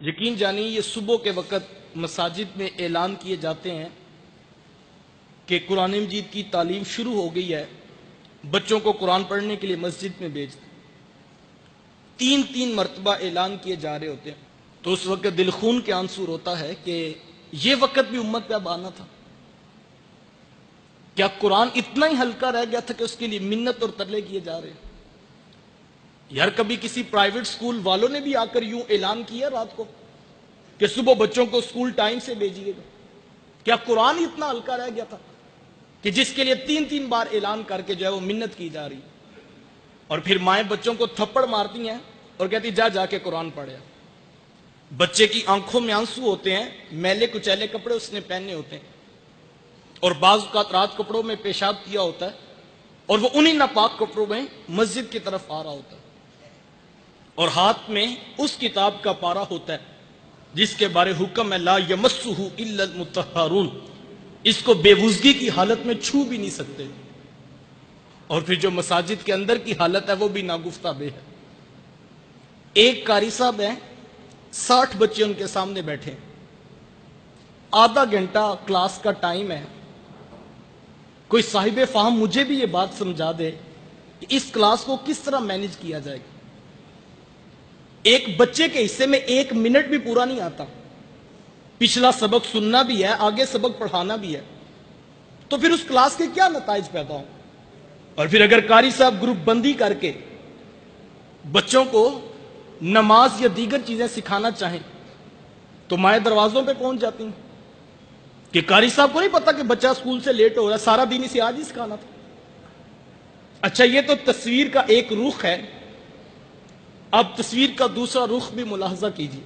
یقین جانیے یہ صبح کے وقت مساجد میں اعلان کیے جاتے ہیں کہ قرآن مجید کی تعلیم شروع ہو گئی ہے، بچوں کو قرآن پڑھنے کے لیے مسجد میں بھیج دیں۔ تین مرتبہ اعلان کیے جا رہے ہوتے ہیں تو اس وقت دل خون کے آنسو روتا ہے کہ یہ وقت بھی امت پہ اب آنا تھا۔ کیا قرآن اتنا ہی ہلکا رہ گیا تھا کہ اس کے لیے منت اور ترلے کیے جا رہے ہیں؟ یار کبھی کسی پرائیویٹ سکول والوں نے بھی آ کر یوں اعلان کیا رات کو کہ صبح بچوں کو سکول ٹائم سے بھیجیے گا؟ کیا قرآن اتنا ہلکا رہ گیا تھا کہ جس کے لیے تین بار اعلان کر کے جو ہے وہ منت کی جا رہی، اور پھر مائیں بچوں کو تھپڑ مارتی ہیں اور کہتی جا کے قرآن پڑھے۔ بچے کی آنکھوں میں آنسو ہوتے ہیں، میلے کچیلے کپڑے اس نے پہنے ہوتے ہیں، اور بعض اوقات رات کپڑوں میں پیشاب کیا ہوتا ہے اور وہ انہی ناپاک کپڑوں میں مسجد کی طرف آ رہا ہوتا ہے، اور ہاتھ میں اس کتاب کا پارا ہوتا ہے جس کے بارے حکم ہے لا یمسہ الا المطہرون، اس کو بے وضوئی کی حالت میں چھو بھی نہیں سکتے، اور پھر جو مساجد کے اندر کی حالت ہے وہ بھی ناگفتہ بے ہے۔ ایک قاری صاحب ہیں، 60 بچے ان کے سامنے بیٹھے، آدھا گھنٹہ کلاس کا ٹائم ہے، کوئی صاحب فہم مجھے بھی یہ بات سمجھا دے کہ اس کلاس کو کس طرح مینج کیا جائے گا۔ ایک بچے کے حصے میں 1 منٹ بھی پورا نہیں آتا، پچھلا سبق سننا بھی ہے، آگے سبق پڑھانا بھی ہے، تو پھر اس کلاس کے کیا نتائج پیدا ہوں؟ اور پھر اگر قاری صاحب گروپ بندی کر کے بچوں کو نماز یا دیگر چیزیں سکھانا چاہیں تو مائیں دروازوں پہ پہنچ جاتی ہیں کہ قاری صاحب کو نہیں پتا کہ بچہ اسکول سے لیٹ ہو رہا ہے، سارا دن اسے آج ہی سکھانا تھا۔ اچھا یہ تو تصویر کا ایک رخ ہے، اب تصویر کا دوسرا رخ بھی ملاحظہ کیجیے۔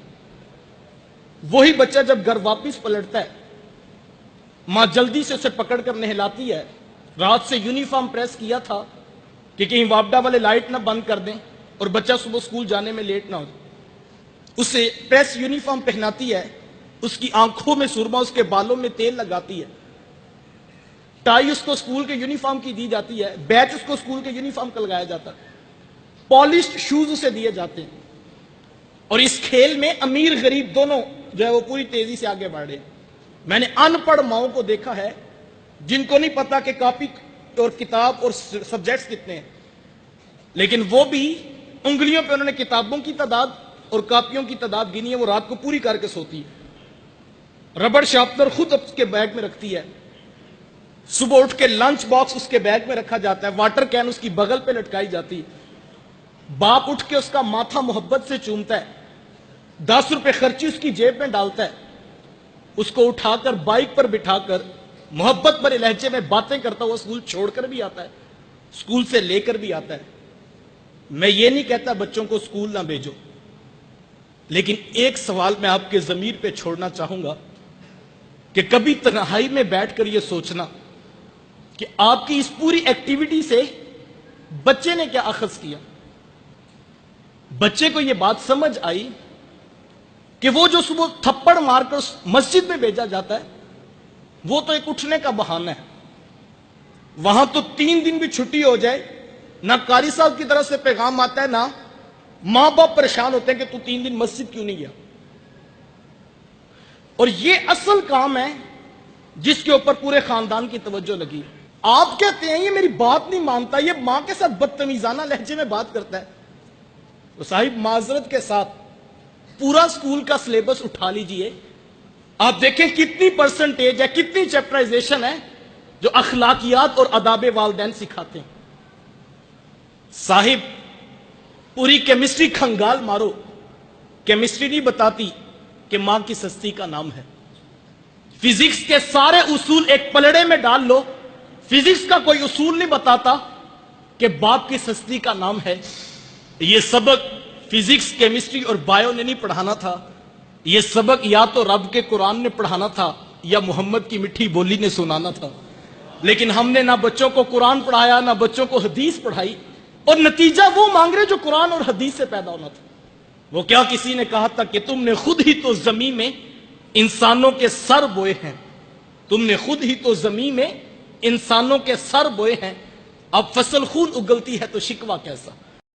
وہی بچہ جب گھر واپس پلٹتا ہے، ماں جلدی سے اسے پکڑ کر نہلاتی ہے، رات سے یونیفارم پریس کیا تھا کہ کہیں واپڈا والے لائٹ نہ بند کر دیں اور بچہ صبح سکول جانے میں لیٹ نہ ہو جائے، اسے پریس یونیفارم پہناتی ہے، اس کی آنکھوں میں سرما، اس کے بالوں میں تیل لگاتی ہے، ٹائی اس کو سکول کے یونیفارم کی دی جاتی ہے، بیچ اس کو سکول کے یونیفارم کا لگایا جاتا ہے، پالشڈ شوز اسے دیے جاتے ہیں، اور اس کھیل میں امیر غریب دونوں جو ہے وہ پوری تیزی سے آگے بڑھ رہے ہیں۔ میں نے ان پڑھ ماؤں کو دیکھا ہے جن کو نہیں پتا کہ کاپی اور کتاب اور سبجیکٹس کتنے ہیں، لیکن وہ بھی انگلیوں پہ انہوں نے کتابوں کی تعداد اور کاپیوں کی تعداد گنی ہے، وہ رات کو پوری کر کے سوتی ہے، ربڑ شارپنر خود اس کے بیگ میں رکھتی ہے، صبح اٹھ کے لنچ باکس اس کے بیگ میں رکھا جاتا ہے، واٹر کین اس کی بغل پہ لٹکائی جاتی ہے، باپ اٹھ کے اس کا ماتھا محبت سے چومتا ہے، 10 روپے خرچی اس کی جیب میں ڈالتا ہے، اس کو اٹھا کر بائک پر بٹھا کر محبت بھرے لہجے میں باتیں کرتا ہوا اسکول چھوڑ کر بھی آتا ہے، اسکول سے لے کر بھی آتا ہے۔ میں یہ نہیں کہتا بچوں کو اسکول نہ بھیجو، لیکن ایک سوال میں آپ کے ضمیر پہ چھوڑنا چاہوں گا کہ کبھی تنہائی میں بیٹھ کر یہ سوچنا کہ آپ کی اس پوری ایکٹیویٹی سے بچے نے کیا اخذ کیا؟ بچے کو یہ بات سمجھ آئی کہ وہ جو صبح تھپڑ مار کر مسجد میں بھیجا جاتا ہے وہ تو ایک اٹھنے کا بہانہ ہے، وہاں تو 3 دن بھی چھٹی ہو جائے نہ قاری صاحب کی طرف سے پیغام آتا ہے، نہ ماں باپ پریشان ہوتے ہیں کہ تو 3 دن مسجد کیوں نہیں گیا۔ اور یہ اصل کام ہے جس کے اوپر پورے خاندان کی توجہ لگی۔ آپ کہتے ہیں یہ میری بات نہیں مانتا، یہ ماں کے ساتھ بدتمیزانہ لہجے میں بات کرتا ہے، تو صاحب معذرت کے ساتھ پورا سکول کا سلیبس اٹھا لیجئے، آپ دیکھیں کتنی پرسنٹیج ہے، کتنی چیپٹرائزیشن ہے جو اخلاقیات اور آداب والدین سکھاتے ہیں۔ صاحب پوری کیمسٹری کھنگال مارو، کیمسٹری نہیں بتاتی کہ ماں کی سستی کا نام ہے، فزکس کے سارے اصول ایک پلڑے میں ڈال لو، فزکس کا کوئی اصول نہیں بتاتا کہ باپ کی سستی کا نام ہے۔ یہ سبق فزکس، کیمسٹری اور بایو نے نہیں پڑھانا تھا، یہ سبق یا تو رب کے قرآن نے پڑھانا تھا یا محمد کی میٹھی بولی نے سنانا تھا، لیکن ہم نے نہ بچوں کو قرآن پڑھایا نہ بچوں کو حدیث پڑھائی، اور نتیجہ وہ مانگ رہے جو قرآن اور حدیث سے پیدا ہونا تھا۔ وہ کیا کسی نے کہا تھا کہ تم نے خود ہی تو زمین میں انسانوں کے سر بوئے ہیں، تم نے خود ہی تو زمین میں انسانوں کے سر بوئے ہیں، اب فصل خود اگلتی ہے تو شکوہ کیسا۔